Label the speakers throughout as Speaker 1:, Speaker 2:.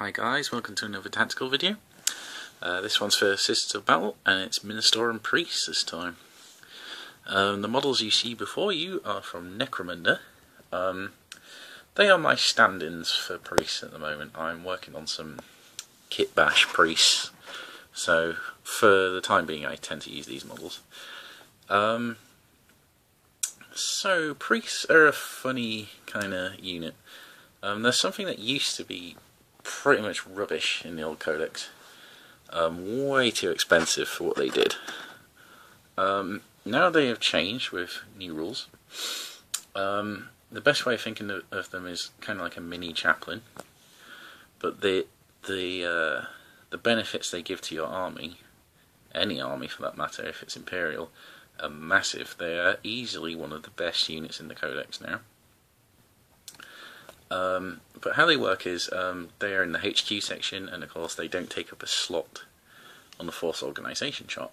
Speaker 1: Hi guys, welcome to another tactical video. This one's for Sisters of Battle, and it's Ministorum Priests this time. The models you see before you are from Necromunda. They are my stand-ins for priests at the moment. I'm working on some kit bash priests, so for the time being I tend to use these models. So priests are a funny kind of unit. There's something that used to be pretty much rubbish in the old codex. Way too expensive for what they did. Now they have changed with new rules. The best way of thinking of them is kind of like a mini chaplain, but the benefits they give to your army, any army for that matter, if it's Imperial, are massive. They are easily one of the best units in the codex now. But how they work is they are in the HQ section, and of course they don't take up a slot on the force organisation chart.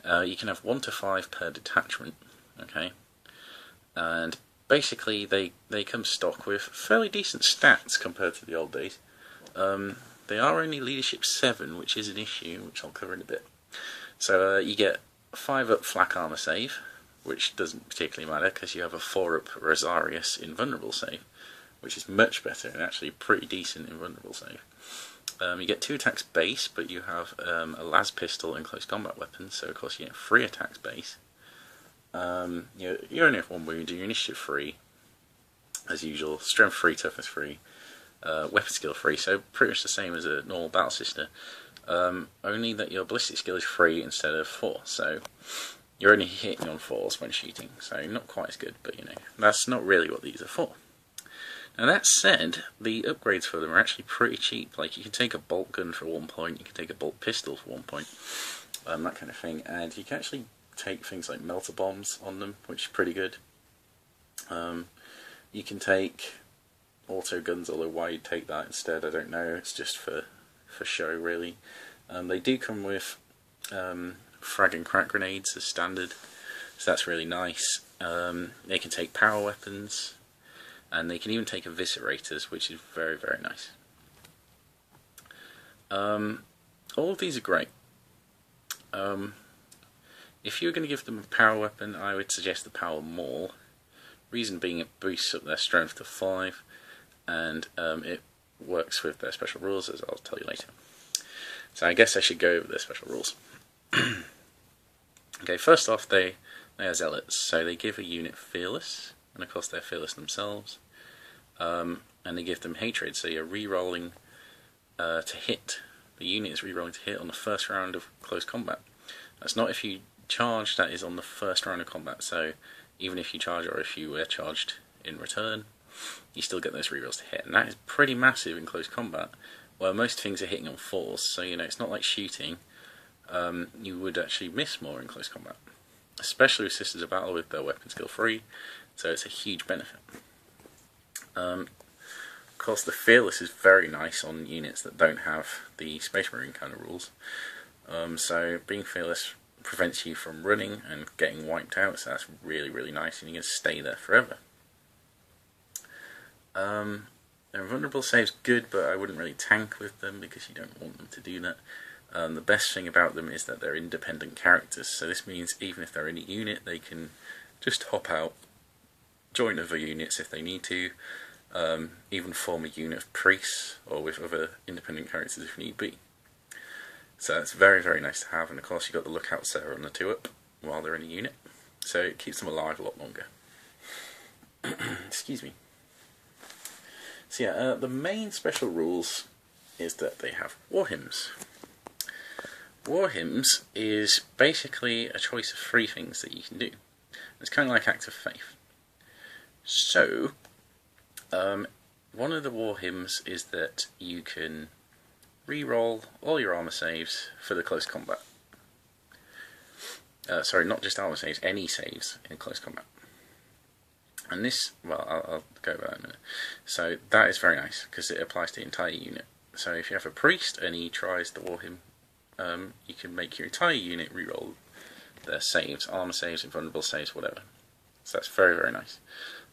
Speaker 1: You can have 1 to 5 per detachment, okay, and basically they come stock with fairly decent stats compared to the old days. They are only leadership 7, which is an issue, which I'll cover in a bit. So you get 5 up flak armour save, which doesn't particularly matter because you have a 4 up Rosarius invulnerable save, which is much better and actually pretty decent invulnerable save. You get 2 attacks base, but you have a las pistol and close combat weapons, so of course you get 3 attacks base. You only have 1 wound, your initiative free, as usual, strength free, toughness free, weapon skill free, so pretty much the same as a normal battle sister, only that your ballistic skill is free instead of 4, so you're only hitting on 4s when shooting, so not quite as good, but you know, that's not really what these are for. Now that said, the upgrades for them are actually pretty cheap. Like, you can take a bolt gun for 1 point, you can take a bolt pistol for 1 point, that kind of thing, and you can actually take things like melter bombs on them, which is pretty good. You can take auto guns, although why you'd take that instead, I don't know, it's just for show really. They do come with frag and crack grenades as standard, so that's really nice. They can take power weapons, and they can even take eviscerators, which is very, very nice. All of these are great. If you're going to give them a power weapon, I would suggest the Power Maul. Reason being, it boosts up their strength to 5, and it works with their special rules, as I'll tell you later. So I guess I should go over their special rules. Okay, first off, they are zealots, so they give a unit fearless, and of course they're fearless themselves, and they give them hatred, so you're re-rolling to hit. The unit is re-rolling to hit on the first round of close combat. That's not if you charge, that is on the first round of combat, so even if you charge or if you were charged in return, you still get those re-rolls to hit, and that is pretty massive in close combat, where most things are hitting on 4s, so you know, it's not like shooting. You would actually miss more in close combat, especially with Sisters of Battle with their weapon skill free, so it's a huge benefit. Of course, the Fearless is very nice on units that don't have the Space Marine kind of rules. So being Fearless prevents you from running and getting wiped out, so that's really, really nice, and you can stay there forever. Their invulnerable save's good, but I wouldn't really tank with them because you don't want them to do that. The best thing about them is that they're independent characters, so this means even if they're in a unit, they can just hop out, join other units if they need to, even form a unit of priests or with other independent characters if need be. So it's very, very nice to have, and of course you've got the lookout setter on the 2-up while they're in a unit, so it keeps them alive a lot longer. Excuse me. So yeah, the main special rules is that they have war hymns. War hymns is basically a choice of 3 things that you can do. It's kind of like Act of Faith. So, one of the war hymns is that you can re-roll all your armor saves for the close combat. Sorry, not just armor saves, any saves in close combat. And this, well, I'll go over that in a minute. So that is very nice, because it applies to the entire unit. So if you have a priest and he tries the war hymn, you can make your entire unit re-roll their saves, armor saves, invulnerable saves, whatever. So that's very, very nice.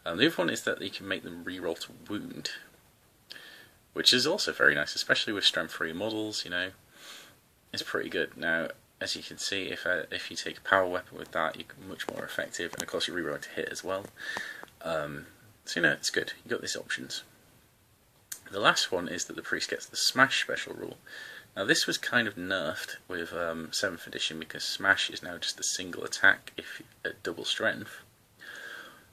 Speaker 1: The other one is that you can make them re-roll to wound. which is also very nice, especially with strength 3 models. You know, it's pretty good. Now, as you can see, if you take a power weapon with that, you're much more effective, and of course you reroll to hit as well. So you know, it's good. You got these options. The last one is that the priest gets the smash special rule. Now this was kind of nerfed with 7th edition because smash is now just a single attack if at double strength.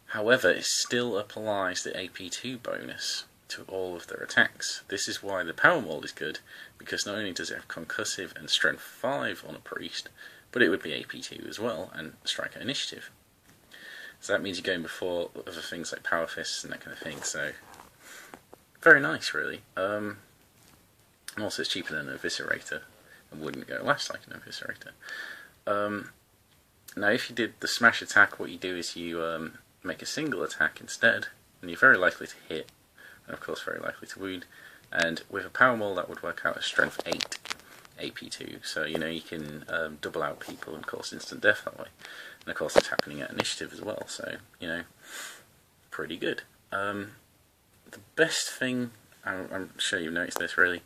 Speaker 1: However, it still applies the AP2 bonus to all of their attacks. This is why the power mold is good, because not only does it have concussive and strength 5 on a priest, but it would be AP2 as well and striker initiative. So that means you're going before other things like power fists and that kind of thing. So very nice, really. And also it's cheaper than an eviscerator and wouldn't go last like an eviscerator. Now if you did the smash attack, what you do is you make a single attack instead, and you're very likely to hit, and of course very likely to wound, and with a power mold that would work out as strength 8 AP2, so you know you can double out people and cause instant death that way, and of course it's happening at initiative as well, so you know, pretty good. The best thing, I'm sure you've noticed this really,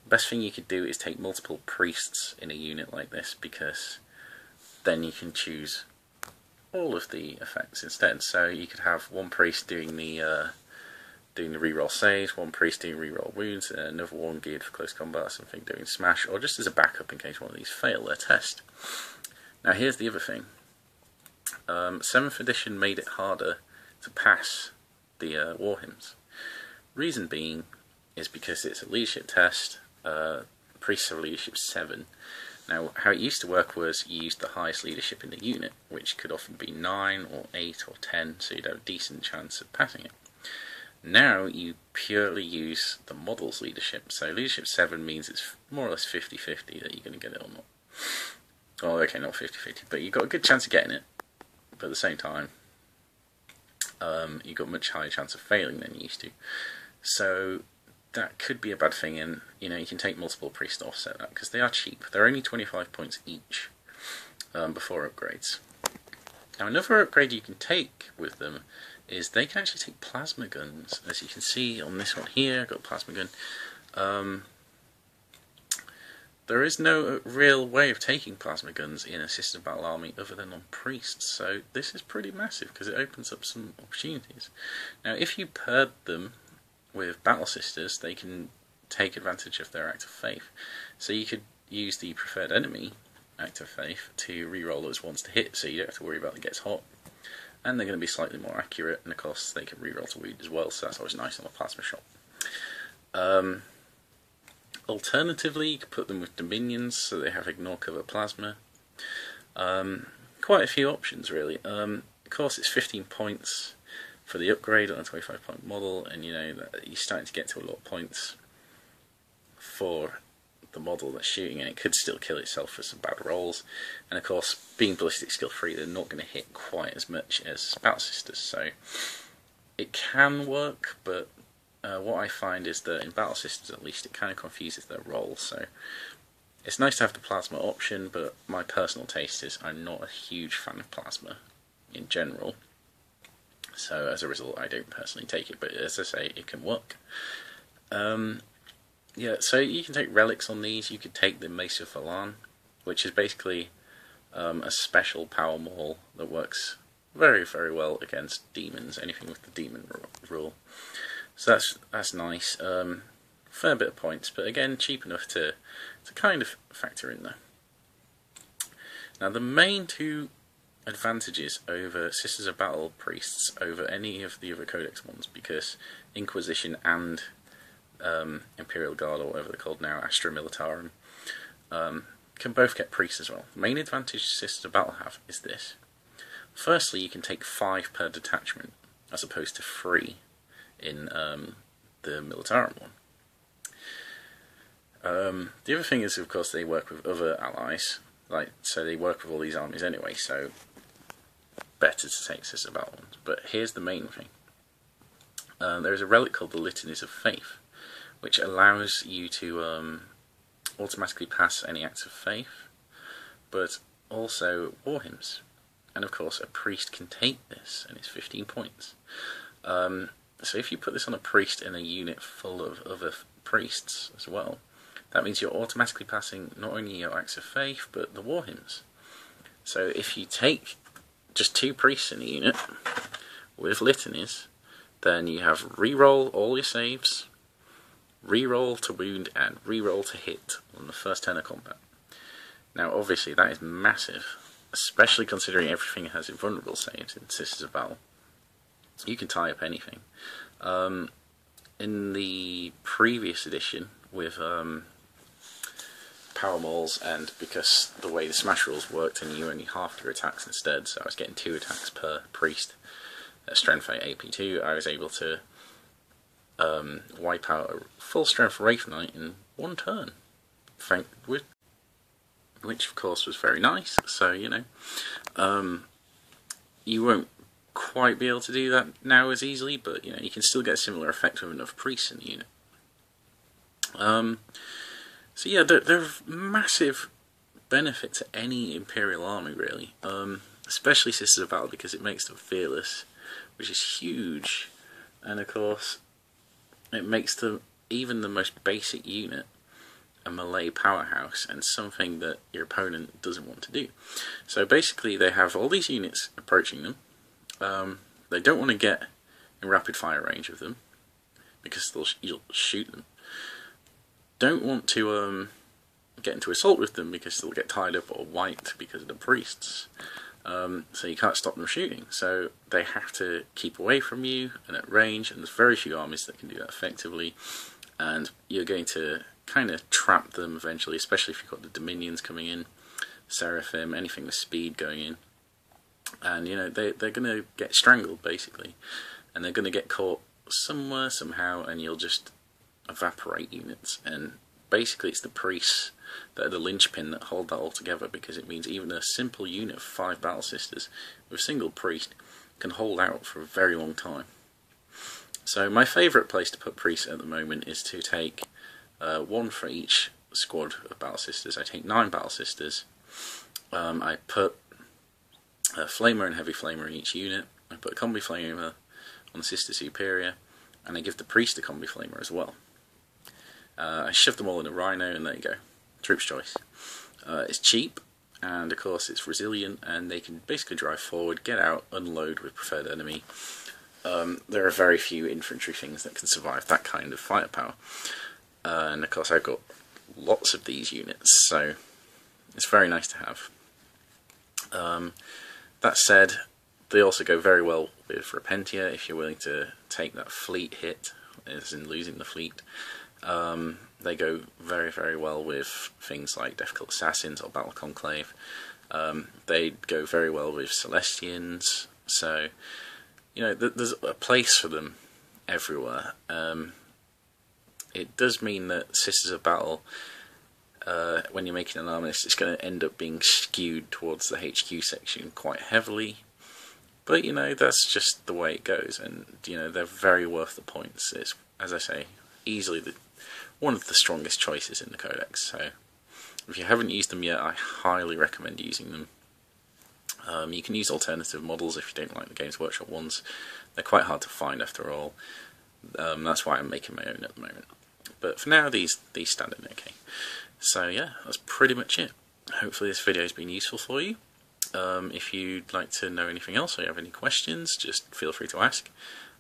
Speaker 1: the best thing you could do is take multiple priests in a unit like this, because then you can choose all of the effects instead. So you could have one priest doing the reroll saves, one priest doing reroll wounds, and another one geared for close combat or something doing smash, or just as a backup in case one of these fail their test. Now here's the other thing. 7th edition made it harder to pass the war hymns. Reason being is because it's a leadership test. Priests have leadership 7. Now, how it used to work was you used the highest leadership in the unit, which could often be 9 or 8 or 10, so you'd have a decent chance of passing it. Now you purely use the model's leadership, so leadership 7 means it's more or less 50-50 that you're going to get it or not. Oh, okay, not 50-50, but you've got a good chance of getting it, but at the same time, you've got a much higher chance of failing than you used to. So that could be a bad thing, and you know you can take multiple priests to offset that because they are cheap. They're only 25 points each before upgrades. Now another upgrade you can take with them is they can actually take plasma guns. As you can see on this one here, I've got a plasma gun. There is no real way of taking plasma guns in a system battle army other than on priests, so this is pretty massive because it opens up some opportunities. Now if you paired them with Battle Sisters, they can take advantage of their Act of Faith. So you could use the Preferred Enemy Act of Faith to reroll those ones to hit, so you don't have to worry about it gets hot. And they're going to be slightly more accurate, and of course they can reroll to wound as well, so that's always nice on a plasma shot. Alternatively, you could put them with Dominions, so they have Ignore Cover Plasma. Quite a few options really. Of course it's 15 points for the upgrade on a 25-point model, and you know you're starting to get to a lot of points for the model that's shooting, and it could still kill itself for some bad rolls. And of course, being ballistic skill 3, they're not going to hit quite as much as Battle Sisters, so it can work, but what I find is that in Battle Sisters at least it kind of confuses their rolls, so it's nice to have the plasma option, but my personal taste is I'm not a huge fan of plasma in general. So as a result, I don't personally take it, but as I say, it can work. Yeah, so you can take relics on these. You could take the Mace of Valan, which is basically a special power maul that works very, very well against demons, anything with the demon rule. So that's nice. Fair bit of points, but again, cheap enough to kind of factor in there. Now, the main two advantages over Sisters of Battle priests over any of the other Codex ones, because Inquisition and Imperial Guard, or whatever they're called now, Astra Militarum, can both get priests as well. The main advantage Sisters of Battle have is this. Firstly, you can take 5 per detachment, as opposed to 3 in the Militarum one. The other thing is, of course, they work with other allies, so they work with all these armies anyway, so better to take Sisters of Battle ones. But here's the main thing. There is a relic called the Litanies of Faith, which allows you to automatically pass any acts of faith, but also war hymns. And of course, a priest can take this, and it's 15 points. So if you put this on a priest in a unit full of other priests as well, that means you're automatically passing not only your Acts of Faith, but the war hymns. So if you take just 2 priests in a unit with litanies, then you have reroll all your saves, reroll to wound, and reroll to hit on the first turn of combat. Now obviously that is massive, especially considering everything has invulnerable saves in Sisters of Battle. You can tie up anything. In the previous edition with power mauls, and because the way the smash rules worked and you only halved your attacks instead, so I was getting 2 attacks per priest at strength 8 AP2, I was able to wipe out a full strength Wraith Knight in 1 turn, which of course was very nice. So you know, you won't quite be able to do that now as easily, but you know, you can still get a similar effect with enough priests in the unit. So yeah, there are massive benefit to any Imperial army really, especially Sisters of Battle, because it makes them fearless, which is huge, and of course it makes them, even the most basic unit, a melee powerhouse and something that your opponent doesn't want to do. So basically they have all these units approaching them. They don't want to get in rapid fire range of them because you'll shoot them. Don't want to get into assault with them because they'll get tied up or wiped because of the priests. So you can't stop them shooting. So they have to keep away from you and at range, and there's very few armies that can do that effectively. And you're going to kind of trap them eventually, especially if you've got the Dominions coming in, Seraphim, anything with speed going in. And you know, they're going to get strangled basically, and they're going to get caught somewhere, somehow, and you'll just evaporate units. And basically it's the priests that are the linchpin that hold that all together, because it means even a simple unit of 5 Battle Sisters with a single priest can hold out for a very long time. So my favourite place to put priests at the moment is to take 1 for each squad of Battle Sisters. I take 9 Battle Sisters. I put a Flamer and Heavy Flamer in each unit. I put a Combi Flamer on the Sister Superior, and I give the priest a Combi Flamer as well. I shove them all in a Rhino, and there you go. Troops choice. It's cheap, and of course it's resilient, and they can basically drive forward, get out, unload with preferred enemy. There are very few infantry things that can survive that kind of firepower. And of course I've got lots of these units, so it's very nice to have. That said, they also go very well with Repentia if you're willing to take that fleet hit, as in losing the fleet. They go very, very well with things like Difficult Assassins or Battle Conclave. They go very well with Celestians, so you know, there's a place for them everywhere. It does mean that Sisters of Battle, when you're making an army list, it's going to end up being skewed towards the HQ section quite heavily. But you know, that's just the way it goes, and you know, they're very worth the points. It's, as I say, easily one of the strongest choices in the Codex. So if you haven't used them yet, I highly recommend using them. You can use alternative models if you don't like the Games Workshop ones. They're quite hard to find after all. That's why I'm making my own at the moment. But for now, these stand in okay. So yeah, that's pretty much it. Hopefully this video has been useful for you. If you'd like to know anything else or you have any questions, just feel free to ask.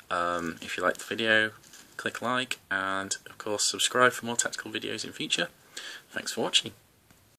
Speaker 1: If you liked the video, click like, and of course subscribe for more tactical videos in future. Thanks for watching.